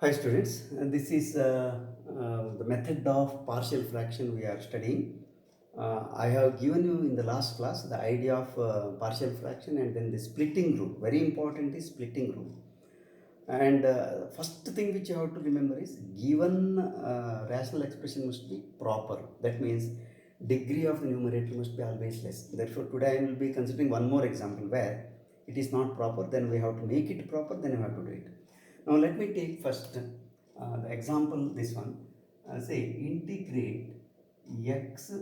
Hi students, this is the method of partial fraction we are studying. I have given you in the last class the idea of partial fraction and then the splitting rule. Very important is splitting rule. And first thing which you have to remember is given rational expression must be proper. That means degree of the numerator must be always less. Therefore today I will be considering one more example where it is not proper, then we have to make it proper, then we have to do it. Now let me take first the example, this one. Say integrate x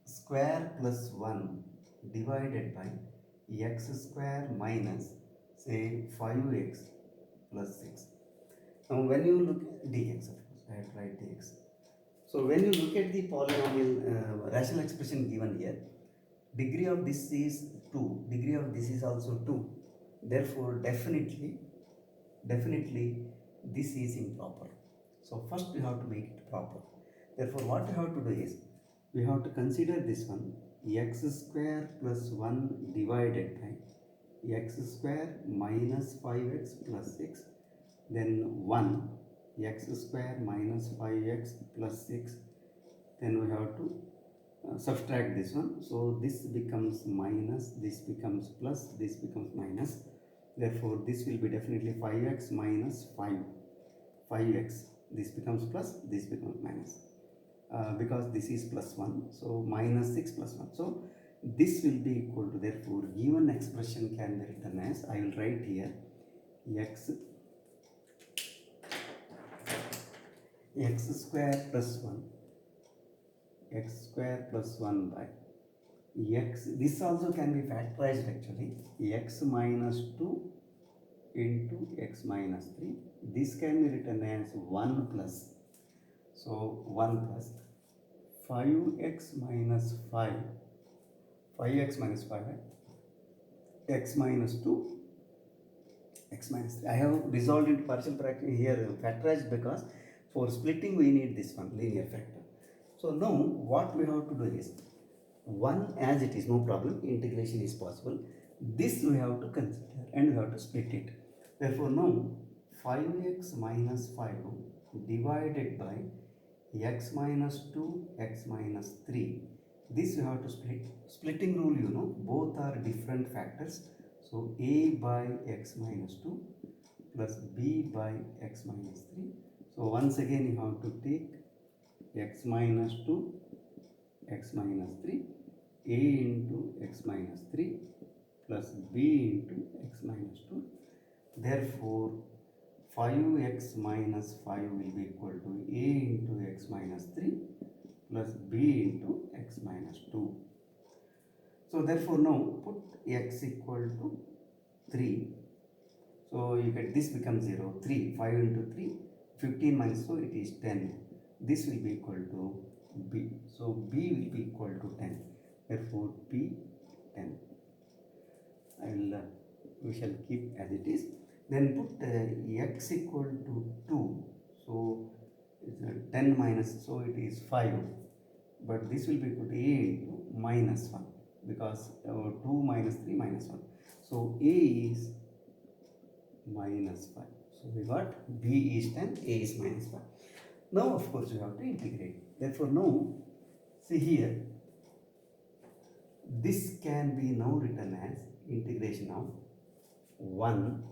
square plus 1 divided by x square minus say 5x plus 6. Now when you look at dx, of course, I have to write dx. So when you look at the polynomial rational expression given here, degree of this is 2, degree of this is also 2. Therefore, definitely this is improper. So first we have to make it proper. Therefore, what we have to do is, we have to consider this one, x square plus 1 divided by x square minus 5x plus 6, then 1 x square minus 5x plus 6, then we have to subtract this one. So this becomes minus, this becomes plus, this becomes minus. Therefore this will be definitely 5x minus 5x, this becomes plus, this becomes minus, because this is plus 1, so minus 6 plus 1. So this will be equal to, therefore given expression can be written as, I will write here, x square plus 1, x square plus 1 by x, this also can be factorized actually, x minus 2 into x minus 3, this can be written as 1 plus, so 1 plus 5x minus 5, 5x minus 5, x minus 2, x minus 3. I have resolved into partial fraction here, factorized, because for splitting we need this one, linear factor. So now what we have to do is, 1 as it is, no problem, integration is possible. This we have to consider and we have to split it. Therefore now 5x minus 5 divided by x minus 2, x minus 3. This we have to split. Splitting rule, you know, both are different factors. So a by x minus 2 plus b by x minus 3. So once again you have to take x minus 2, x minus 3, a into x minus 3 plus b into x minus 2. Therefore 5x minus 5 will be equal to a into x minus 3 plus b into x minus 2. So therefore now put x equal to 3. So you get this becomes 0. 3, 5 into 3, 15 minus 4, it is 10. This will be equal to b. So b will be equal to 10. Therefore b 10. We shall keep as it is. Then put x equal to 2. So it's 10 minus, so it is 5. But this will be equal to a into minus 1, because 2 minus 3 minus 1. So a is minus 5. So we got b is 10, a is minus 5. Now of course we have to integrate. Therefore now, see here, this can be now written as integration of 1,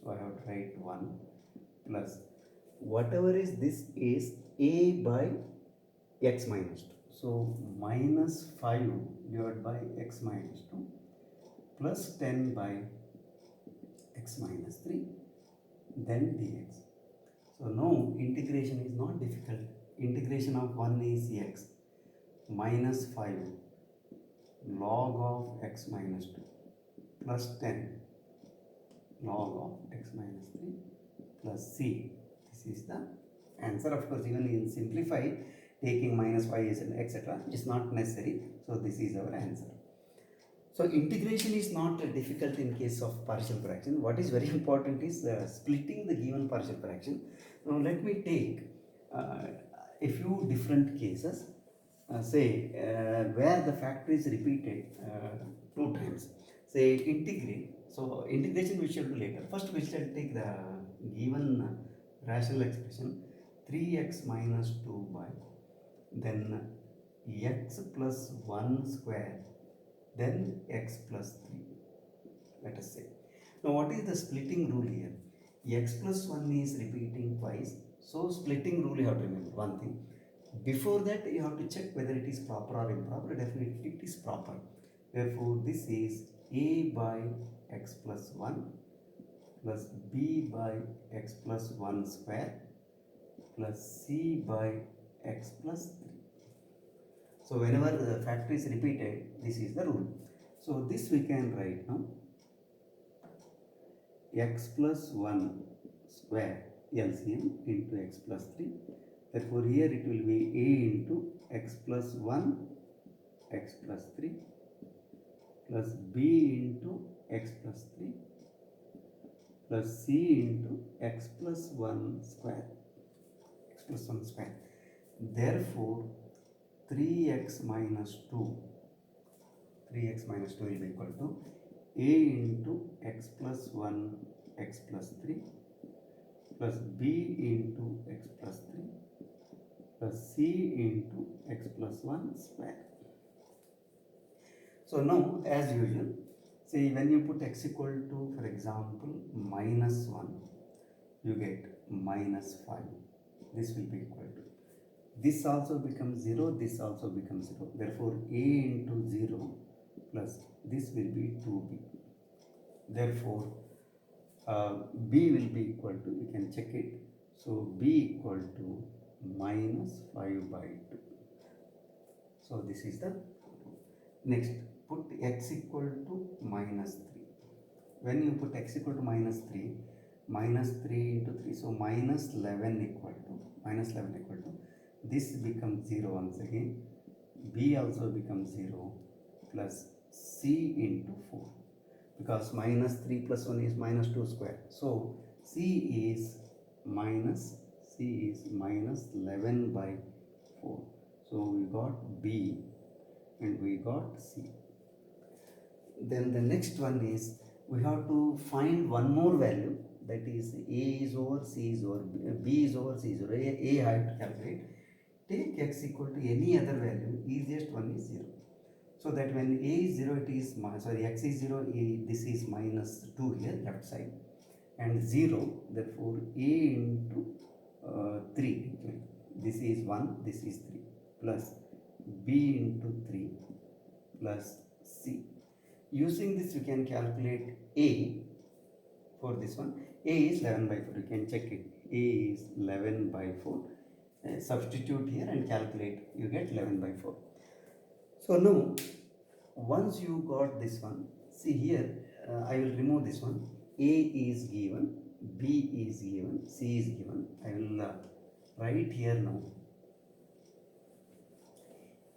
so I have to write 1 plus whatever is this is a by x minus 2. So minus 5 divided by x minus 2 plus 10 by x minus 3, then dx. So now integration is not difficult. Integration of 1 is x minus 5 log of x minus 2 plus 10 log of x minus 3 plus c. This is the answer. Of course, even in simplify, taking minus 5 is etc. is not necessary. So this is our answer. So integration is not difficult in case of partial fraction. What is very important is splitting the given partial fraction. Now let me take a few different cases. Say where the factor is repeated 2 times. Say integrate. So integration we shall do later. First we shall take the given rational expression 3x minus 2 by then x plus 1 square then x plus 3, let us say. Now what is the splitting rule here? X plus 1 is repeating twice, so splitting rule you have to remember one thing. Before that you have to check whether it is proper or improper. Definitely it is proper. Therefore this is a by x plus 1 plus b by x plus 1 square plus c by x plus 3. So whenever the factor is repeated, this is the rule. So this we can write now, x plus 1 square LCM into x plus 3. Therefore here it will be a into x plus 1 x plus 3 plus b into x plus 3 plus c into x plus 1 square, x plus 1 square. Therefore 3x minus 2 will be equal to a into x plus 1 x plus 3 plus b into x plus 3 plus c into x plus 1 square. So now as usual, say when you put x equal to, for example, minus 1, you get minus 5. This will be equal to, this also becomes 0, this also becomes 0. Therefore a into 0 plus this will be 2b. Therefore b will be equal to, you can check it, so b equal to minus 5 by 2. So this is the next. Put x equal to minus 3. When you put x equal to minus 3 into 3, so minus 11 equal to, this becomes 0 once again, b also becomes 0 plus c into 4, because minus 3 plus 1 is minus 2 square. So c is minus 11 by 4. So we got b and we got c. Then the next one is, we have to find one more value, that is a is over, c is over, b is over, c is over. A I have to calculate. Take x equal to any other value, easiest one is 0. So that when a is 0, it is, x is 0, this is minus 2 here, left side, and 0, therefore a into 3, this is 1, this is 3, plus b into 3 plus c. Using this you can calculate a for this one. A is 11 by 4, you can check it. A is 11 by 4. Substitute here and calculate, you get 11 by 4. So now once you got this one, see here, I will remove this one. A is given, B is given, C is given. I will write here now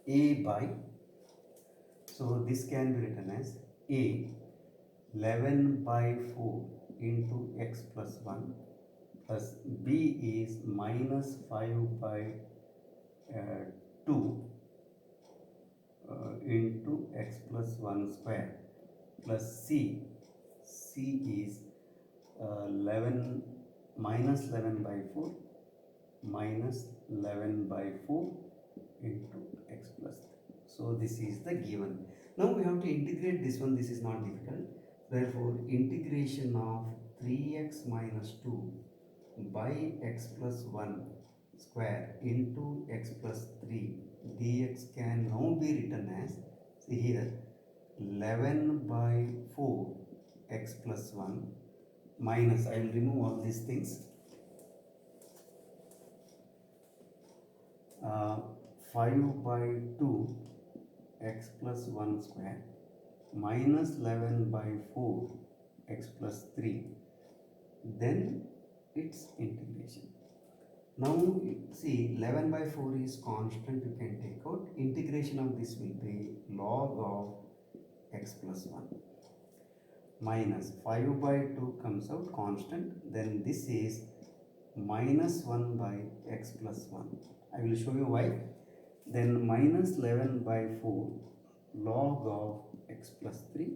A by, so this can be written as A 11 by 4 into x plus 1 plus B is minus 5 by 2 into x plus 1 square plus C is 11 minus 11 by 4 minus 11 by 4 into x plus 3. So this is the given. Now we have to integrate this one. This is not difficult. Therefore integration of 3x minus 2 by x plus 1 square into x plus 3 dx can now be written as, see here, 11 by 4 x plus 1 minus, I will remove all these things, 5 by 2 x plus 1 square minus 11 by 4 x plus 3, then its integration. Now see, 11 by 4 is constant, you can take out. Integration of this will be log of x plus 1 minus 5 by 2 comes out constant, then this is minus 1 by x plus 1. I will show you why. Then minus 11 by 4 log of x plus 3,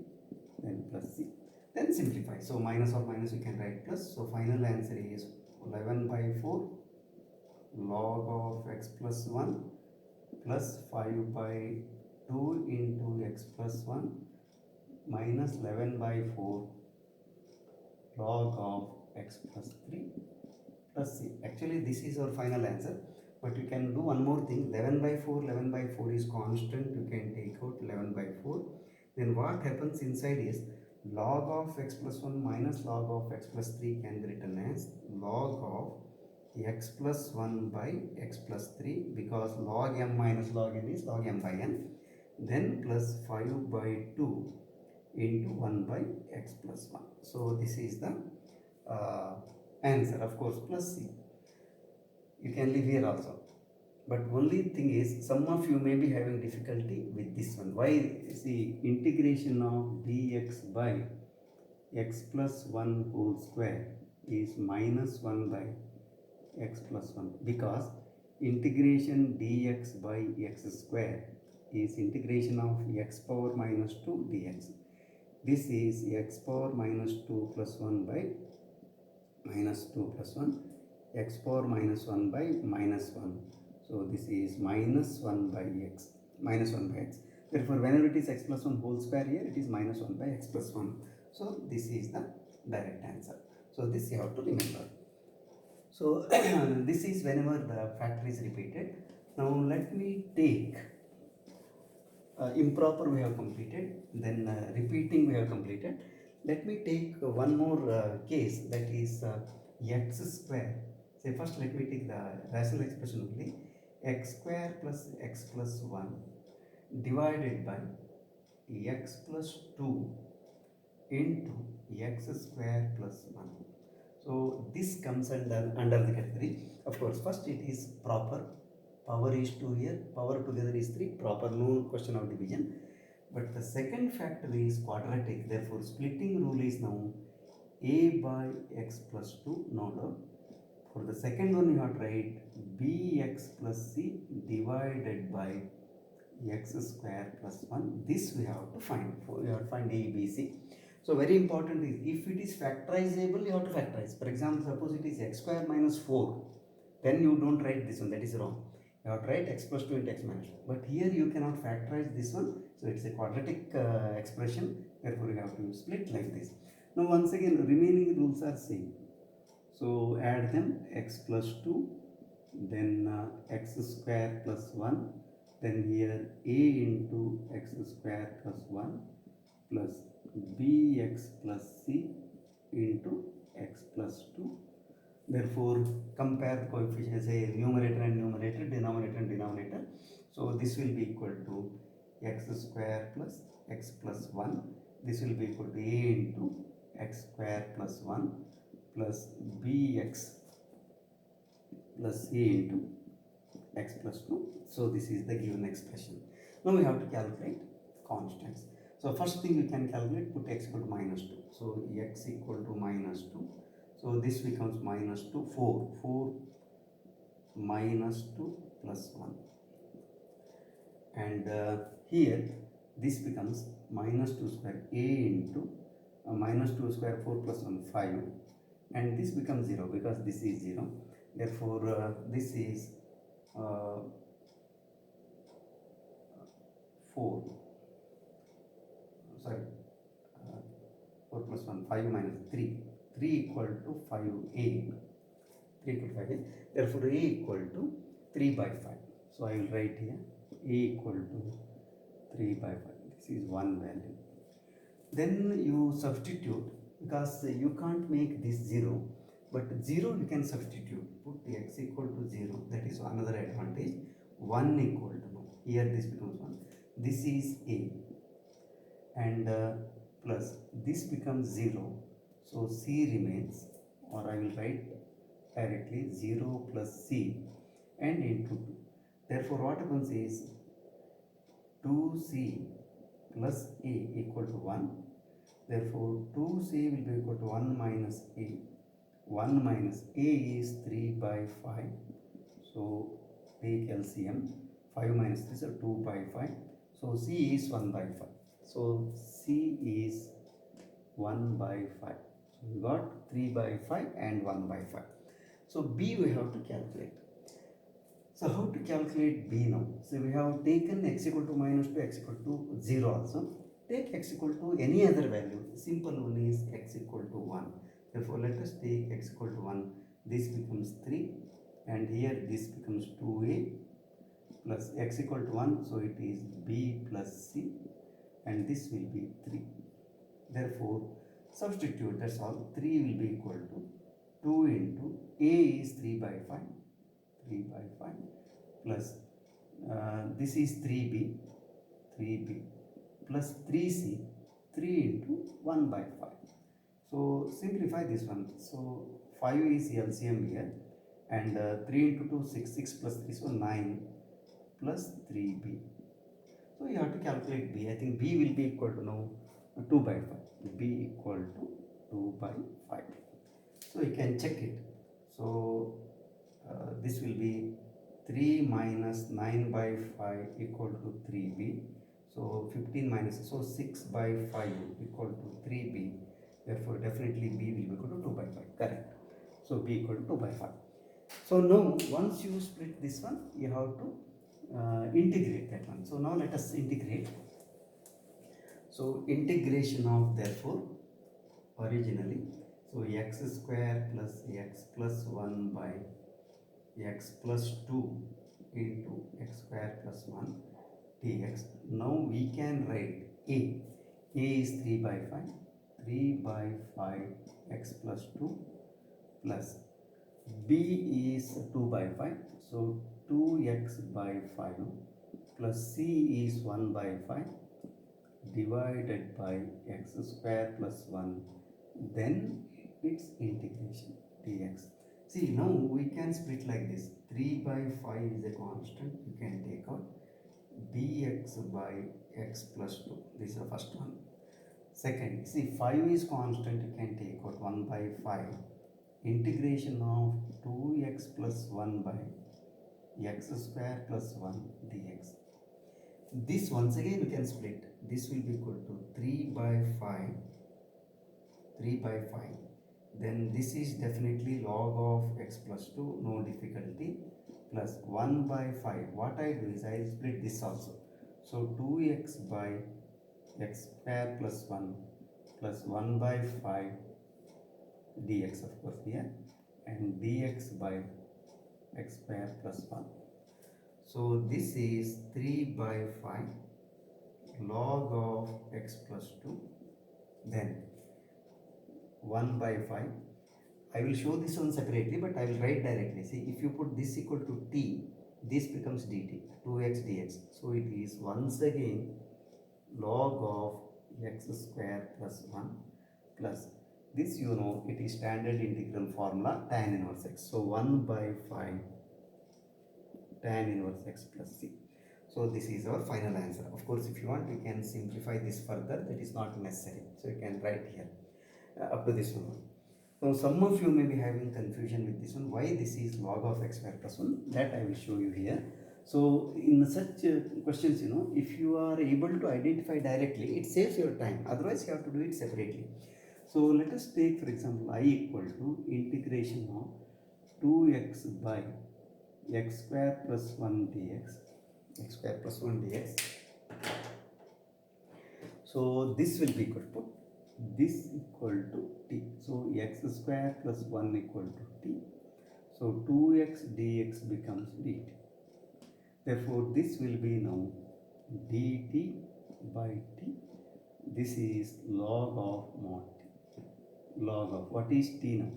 then plus c. Then simplify. So minus or minus you can write plus. So final answer is 11 by 4 log of x plus 1 plus 5 by 2 into x plus 1 minus 11 by 4 log of x plus 3 plus c. Actually this is our final answer, but you can do one more thing. 11 by 4, 11 by 4 is constant, you can take out 11 by 4. Then what happens inside is log of x plus 1 minus log of x plus 3 can be written as log of x plus 1 by x plus 3, because log m minus log n is log m by n, then plus 5 by 2 into 1 by x plus 1. So this is the answer, of course, plus c. You can leave here also, but only thing is some of you may be having difficulty with this one. Why? See, integration of dx by x plus 1 whole square is minus 1 by x plus 1, because integration dx by x square is integration of x power minus 2 dx. This is x power minus 2 plus 1 by minus 2 plus 1, x power minus 1 by minus 1. So this is minus 1 by x, minus 1 by x. Therefore, whenever it is x plus 1 whole square, here it is minus 1 by x plus 1. So this is the direct answer. So this you have to remember. So this is whenever the factor is repeated. Now let me take improper we have completed, then repeating we have completed. Let me take one more case, that is x square. Say first let me take the rational expression only. X square plus x plus 1 divided by x plus 2 into x square plus 1. So this comes under the category. Of course, first it is proper. Power is 2 here, power together is 3, proper, no question of division. But the second factor is quadratic, therefore splitting rule is now a by x plus 2, no doubt. For the second one you have to write bx plus c divided by x square plus 1. This we have to find. We have to find a, b, c. So very important is, if it is factorizable, you have to factorize. For example, suppose it is x square minus 4, then you don't write this one, that is wrong. You have to write x plus 2 into x minus 2. But here you cannot factorize this one, so it's a quadratic expression, therefore you have to split like this. Now once again remaining rules are same. So add them, x plus 2, then x square plus 1, then here a into x square plus 1 plus bx plus c into x plus 2. Therefore compare the coefficients, say numerator and numerator, denominator and denominator. So this will be equal to x square plus x plus 1. This will be equal to a into x square plus 1 plus bx plus a into x plus 2. So this is the given expression. Now we have to calculate constants. So first thing you can calculate, put x equal to minus 2. So x equal to minus 2. So this becomes minus 2, 4 minus 2 plus 1. And here this becomes minus 2 square a into minus 2 square 4 plus 1, 5. And this becomes 0 because this is 0. Therefore this is 4 plus 1, 5 minus 3 equal to 5a. 3 equal to 5a. Therefore a equal to 3 by 5. So I will write here a equal to 3 by 5. This is one value. Then you substitute, because you can't make this 0, but 0 you can substitute. Put x equal to 0. That is another advantage. 1 equal to, here this becomes 1. This is a, and plus this becomes 0. So c remains, or I will write directly 0 plus c and into 2. Therefore what happens is 2c plus a equal to 1. Therefore 2c will be equal to 1 minus a. 1 minus a is 3 by 5. So take LCM. 5 minus 3, so 2 by 5. So c is 1 by 5. So c is 1 by 5. So we got 3 by 5 and 1 by 5. So B we have to calculate. So how to calculate B now? So we have taken x equal to minus 2, x equal to 0 also. Take x equal to any other value. Simple one is x equal to 1. Therefore, let us take x equal to 1. This becomes 3 and here this becomes 2a plus x equal to 1. So it is b plus c and this will be 3. Therefore, substitute, that's all. 3 will be equal to 2 into a is 3 by 5. 3 by 5 plus this is 3b plus 3c, 3 into 1 by 5. So simplify this one. So 5 is LCM here and 3 into 2 6 plus 3, so 9 plus 3b. So you have to calculate b. I think b will be equal to now 2 by 5. b equal to 2 by 5. So you can check it. So this will be 3 minus 9 by 5 equal to 3b. So 15 minus, so 6 by 5 equal to 3b. Therefore, definitely b will be equal to 2 by 5. Correct. So b equal to 2 by 5. So now, once you split this one, you have to integrate that one. So now let us integrate. So integration of, therefore, originally, so x square plus x plus 1 by x plus 2 into x square plus 1 dx. Now we can write a. A is 3 by 5. 3 by 5 x plus 2 plus b is 2 by 5. So 2x by 5 plus c is 1 by 5 divided by x square plus 1. Then its integration dx. See, now we can split like this. 3 by 5 is a constant. You can take out dx by x plus 2. This is the first one. Second, see, 5 is constant. You can take out 1 by 5. Integration of 2x plus 1 by x square plus 1 dx. This once again you can split. This will be equal to 3 by 5. 3 by 5. Then this is definitely log of x plus 2, no difficulty, plus 1 by 5. What I do is I split this also. So 2x by x square plus 1 plus 1 by 5 dx, of course here, and dx by x square plus 1. So this is 3 by 5 log of x plus 2, then 1 by 5. I will show this one separately, but I will write directly. See, if you put this equal to t, this becomes dt, 2x dx. So it is once again log of x square plus 1 plus this, you know, it is standard integral formula tan inverse x. So 1 by 5 tan inverse x plus c. So this is our final answer. Of course, if you want, you can simplify this further. That is not necessary. So you can write here up to this one. So some of you may be having confusion with this one. Why this is log of x square plus 1? That I will show you here. So in such questions, you know, if you are able to identify directly, it saves your time. Otherwise, you have to do it separately. So let us take, for example, I equal to integration of 2x by x square plus 1 dx. X square plus 1 dx. So this will be equal to this equal to t. So x square plus 1 equal to t. So 2x dx becomes dt. Therefore, this will be now dt by t. This is log of mod t. Log of what is t now?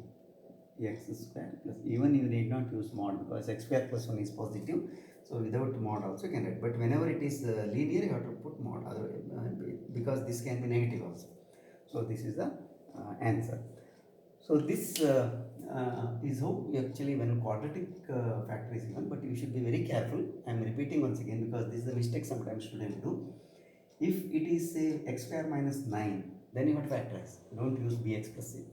X square plus, even you need not use mod because x square plus 1 is positive. So without mod also you can write. But whenever it is linear, you have to put mod, because this can be negative also. So this is the answer. So this is how actually when quadratic factor is given, but you should be very careful. I am repeating once again because this is a mistake sometimes students do. If it is say x square minus 9, then you have to factorize. Don't use bx plus c.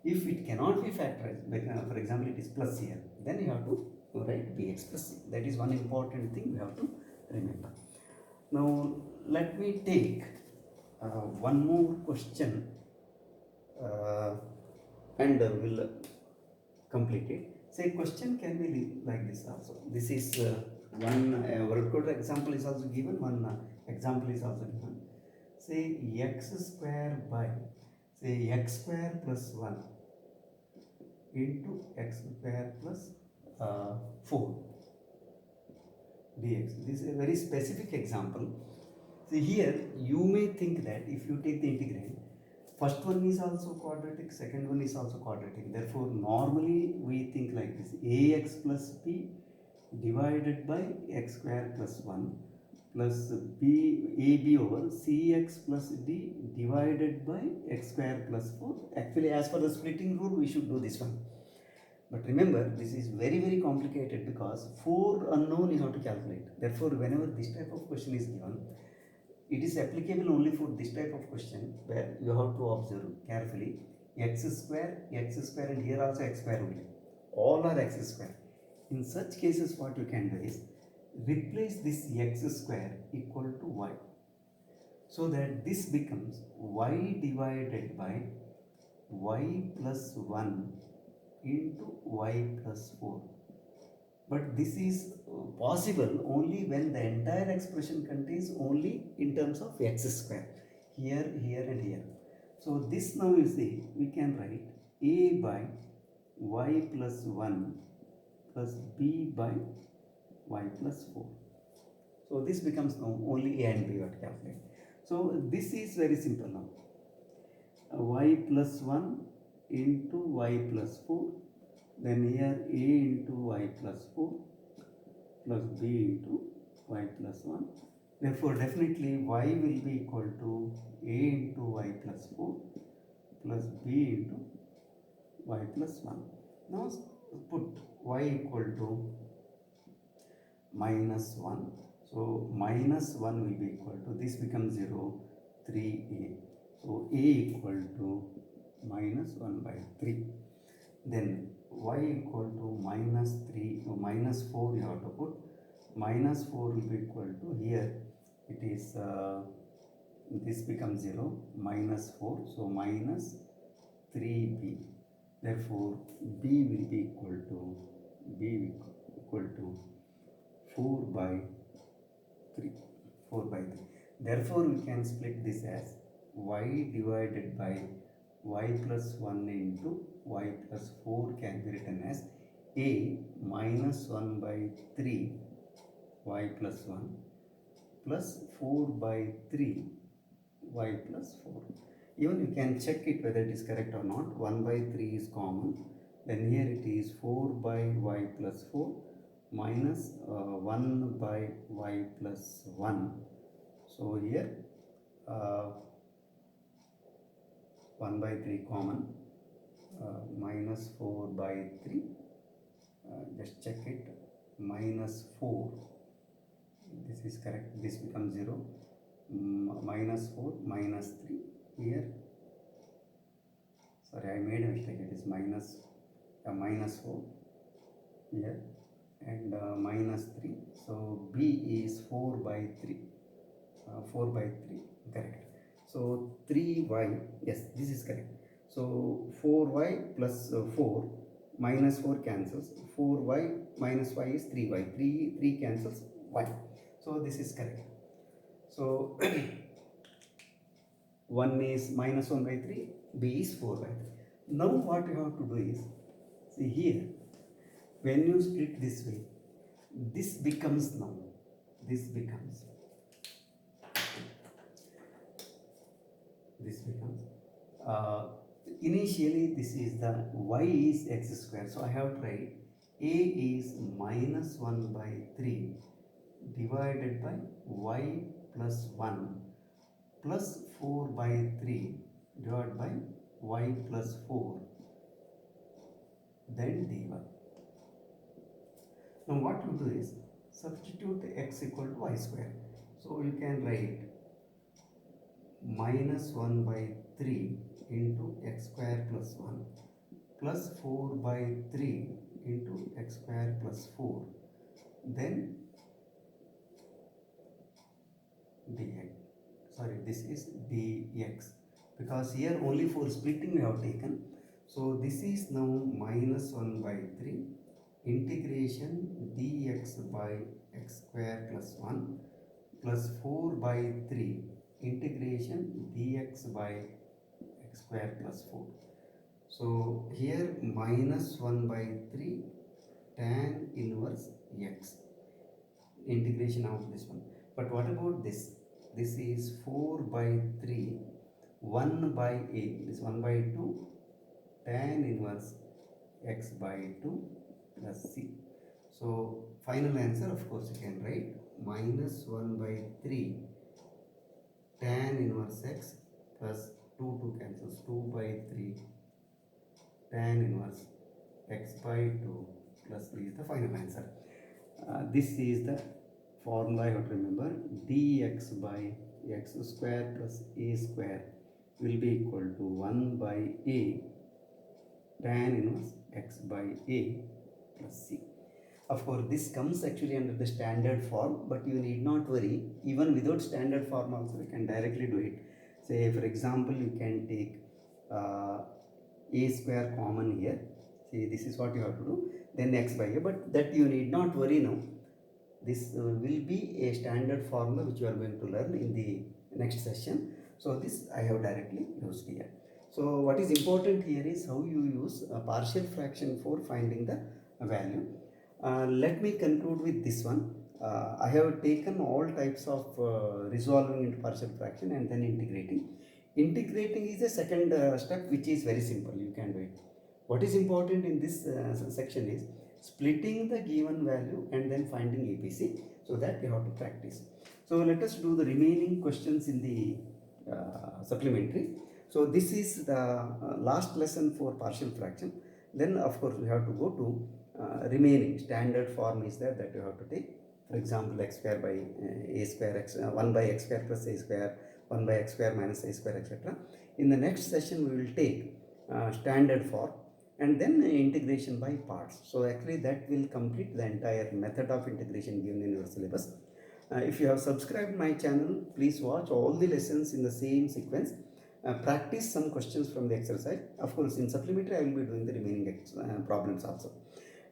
If it cannot be factorized, like for example it is plus here, then you have to write bx plus c. That is one important thing we have to remember. Now let me take one more question and we'll complete it. Say question can be like this also. This is one worked example is also given, one example is also given. Say x square by, say x square plus 1 into x square plus 4 dx. This is a very specific example. See here you may think that if you take the integral, first one is also quadratic, second one is also quadratic. Therefore normally we think like this: ax plus b divided by x square plus 1 plus ab over cx plus d divided by x square plus 4. Actually, as per the splitting rule, we should do this one. But remember, this is very, very complicated because 4 unknown you have to calculate. Therefore, whenever this type of question is given, it is applicable only for this type of question where you have to observe carefully x square, and here also x square only. All are x square. In such cases, what you can do is replace this x square equal to y, so that this becomes y divided by y plus 1 into y plus 4. But this is possible only when the entire expression contains only in terms of x square, here, here and here. So this now you see, we can write a by y plus 1 plus b by y plus 4. So this becomes now only a and b what calculate. So this is very simple now. Y plus 1 into y plus 4, then here a into y plus 4 plus b into y plus 1. Therefore definitely y will be equal to a into y plus 4 plus b into y plus 1. Now put y equal to minus 1. So minus 1 will be equal to, this becomes 0, 3a. So a equal to minus 1 by 3. Then y equal to minus 3, minus 4 you have to put. Minus 4 will be equal to, here it is, this becomes 0, minus 4. So minus 3b. Therefore b will be equal to 4 by 3. Therefore we can split this as y divided by y plus 1 into y plus 4 can be written as a minus 1 by 3 y plus 1 plus 4 by 3 y plus 4. Even you can check it whether it is correct or not. 1 by 3 is common. Then here it is 4 by y plus 4 minus 1 by y plus 1. So here 1 by 3 common, minus 4 by 3, just check it, minus 4, this is correct, this becomes 0, minus 4, minus 3, here, sorry I made a mistake, it is minus 4 here, and minus 3, so b is 4 by 3, 4 by 3, correct. So 3y, yes, this is correct. So 4y plus 4 minus 4 cancels. 4y minus y is 3y. 3 cancels y. So this is correct. So 1 is minus 1 by 3, b is 4 by 3. Now what you have to do is, see here, when you split this way, this becomes now, initially this is the y is x square, so I have to write a is minus 1 by 3 divided by y plus 1 plus 4 by 3 divided by y plus 4, then dy. Now what you do is substitute x equal to y square, so you can write minus 1 by 3 into x square plus 1 plus 4 by 3 into x square plus 4, then dx. Sorry, this is dx, because here only for splitting we have taken. So this is now minus 1 by 3 integration dx by x square plus 1 plus 4 by 3 integration dx by x square plus 4. So here minus 1 by 3 tan inverse x integration of this one. But what about this? This is 4 by 3 1 by a, this 1 by 2 tan inverse x by 2 plus c. So final answer, of course, you can write minus 1 by 3 tan inverse x plus 2 cancels, 2 by 3 tan inverse x by 2 plus 3 is the final answer. This is the formula you have to remember. Dx by x square plus a square will be equal to 1 by a tan inverse x by a plus c. Of course, this comes actually under the standard form, but you need not worry. Even without standard form also, you can directly do it. Say, for example, you can take a square common here. See, this is what you have to do. Then x by a, but that you need not worry now. This will be a standard formula which you are going to learn in the next session. So this I have directly used here. So what is important here is how you use a partial fraction for finding the value. Let me conclude with this one. I have taken all types of resolving into partial fraction and then integrating. Integrating is a second step which is very simple. You can do it. What is important in this section is splitting the given value and then finding APC, so that you have to practice. So let us do the remaining questions in the supplementary. So this is the last lesson for partial fraction. Then of course we have to go to remaining standard form is there that you have to take. For example, x square by a square, 1 by x square plus a square, 1 by x square minus a square, etc. In the next session we will take standard form and then integration by parts. So actually that will complete the entire method of integration given in your syllabus. If you have subscribed my channel, please watch all the lessons in the same sequence. Practice some questions from the exercise. Of course, in supplementary I will be doing the remaining problems also.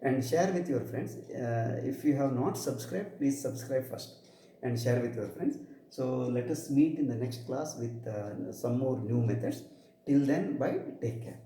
And share with your friends. If you have not subscribed, please subscribe first and share with your friends. So let us meet in the next class with some more new methods. Till then, bye, take care.